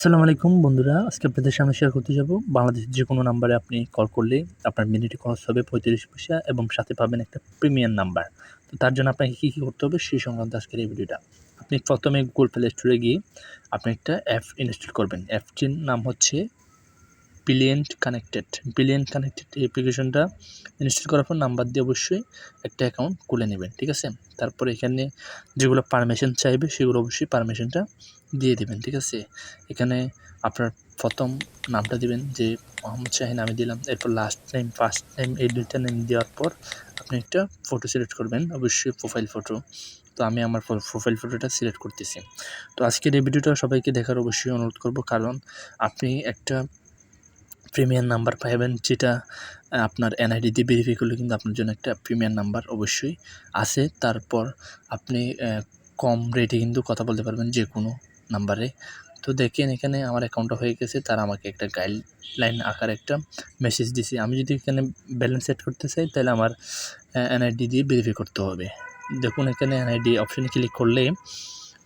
আসসালামু আলাইকুম বন্ধুরা, আজকে আপনাদের সামনে শেয়ার করতে যাব বাংলাদেশের যে কোনো নাম্বারে আপনি কল করলে আপনার মিনিটে খরচ হবে 35 পয়সা এবং সাথে পাবেন একটা প্রিমিয়াম নাম্বার। তো তার জন্য আপনাকে কী করতে হবে সেই সংক্রান্ত আজকের এই ভিডিওটা। আপনি প্রথমে গুগল প্লে স্টোরে গিয়ে আপনি একটা অ্যাপ ইনস্টল করবেন। অ্যাপটির নাম হচ্ছে বিলিয়ন কানেক্টেড এই অ্যাপ্লিকেশনটা ইনস্টল করার পর নাম্বার দিয়ে অবশ্যই একটা অ্যাকাউন্ট খুলে নেবেন, ঠিক আছে? তারপরে এখানে যেগুলো পারমিশন চাইবে সেগুলো অবশ্যই পারমিশনটা দিয়ে দেবেন, ঠিক আছে? এখানে আপনার প্রথম নামটা দিবেন, যে মোহাম্মদ শাহিন আমি দিলাম। এরপর লাস্ট নেম, ফার্স্ট নেম, এই দুইটা নেম দেওয়ার পর আপনি একটা ফটো সিলেক্ট করবেন, অবশ্যই প্রোফাইল ফটো। তো আমি আমার প্রোফাইল ফটোটা সিলেক্ট করতেছি। তো আজকের এই ভিডিওটা সবাইকে দেখার অবশ্যই অনুরোধ করব, কারণ আপনি একটা প্রিমিয়াম নাম্বার পাবেন, যেটা আপনার এনআইডি দিয়ে ভেরিফাই করলে কিন্তু আপনার জন্য একটা প্রিমিয়াম নাম্বার অবশ্যই আছে। তারপর আপনি কম রেটে কিন্তু কথা বলতে পারবেন যে কোনো নাম্বারে। তো দেখেন এখানে আমার অ্যাকাউন্টটা হয়ে গেছে, তারা আমাকে একটা গাইডলাইন আকারে একটা মেসেজ দিছে। আমি যদি এখানে ব্যালেন্স সেট করতে চাই তাহলে আমার এনআইডি দিয়ে ভেরিফাই করতে হবে। দেখুন এখানে এনআইডি অপশানে ক্লিক করলে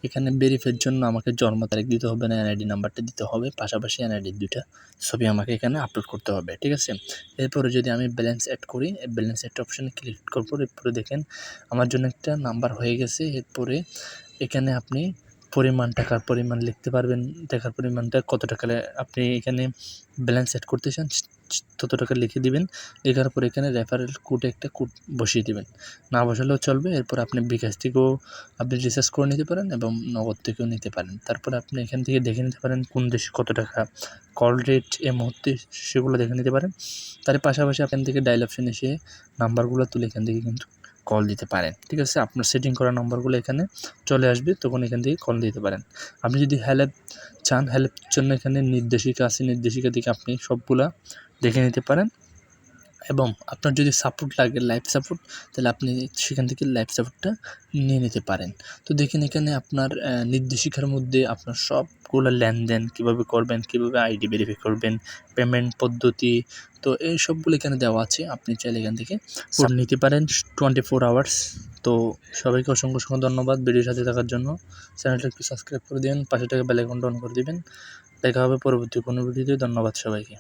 এখানে ভেরিফাইয়ের জন্য আমাকে জন্ম তারিখ দিতে হবে না, এনআইডি নাম্বারটা দিতে হবে, পাশাপাশি এনআইডির দুইটা ছবি আমাকে এখানে আপলোড করতে হবে, ঠিক আছে? এরপরে যদি আমি ব্যালেন্স অ্যাড করি, ব্যালেন্স অ্যাড অপশানে ক্লিক করব। এরপরে দেখেন আমার জন্য একটা নাম্বার হয়ে গেছে। এরপরে এখানে আপনি টাকার পরিমাণ লিখতে পারবেন, টাকার পরিমাণটা কত টাকা আপনি এখানে ব্যালেন্স অ্যাড করতে চান তত টাকা লিখে দিবেন। লেখার পর এখানে রেফারেল কোডে একটা কোড বসিয়ে দিবেন, না বসালেও চলবে। এরপর আপনি বিকাশ থেকেও আপনি রিচার্জ করে নিতে পারেন এবং নগদ থেকেও নিতে পারেন। তারপরে আপনি এখান থেকে দেখে নিতে পারেন কোন দেশে কত টাকা কল রেট এই মুহূর্তে, সেগুলো দেখে নিতে পারেন। তার পাশাপাশি এখান থেকে ডায়াল অপশন এসে নাম্বারগুলো তুলে এখান থেকে কিন্তু কল দিতে পারেন, ঠিক আছে? আপনার সেটিং করা নাম্বারগুলো এখানে চলে আসবে, তখন এখান থেকে কল দিতে পারেন। আপনি যদি হেল্প চান, হেল্পের জন্য এখানে নির্দেশিকা আছে, নির্দেশিকা থেকে আপনি সবগুলা দেখে নিতে পারেন। এবং আপনার যদি সাপোর্ট লাগে, লাইভ সাপোর্ট, তাহলে আপনি সেখান থেকে লাইভ সাপোর্টটা নিয়ে নিতে পারেন। তো দেখেন এখানে আপনার নির্দেশিকার মধ্যে আপনার সবগুলো লেনদেন কীভাবে করবেন, কীভাবে আইডি ভেরিফাই করবেন, পেমেন্ট পদ্ধতি, তো এই সবগুলো এখানে দেওয়া আছে। আপনি চাইলে এখান থেকে নিতে পারেন 24 আওয়ার্স। তো সবাইকে অসংখ্য ধন্যবাদ ভিডিওর সাথে থাকার জন্য। চ্যানেলটা একটু সাবস্ক্রাইব করে দিবেন, পাশে থেকে বেল আইকনটা অন করে দিবেন। দেখা হবে পরবর্তী কোনো ভিডিওতে। ধন্যবাদ সবাইকে।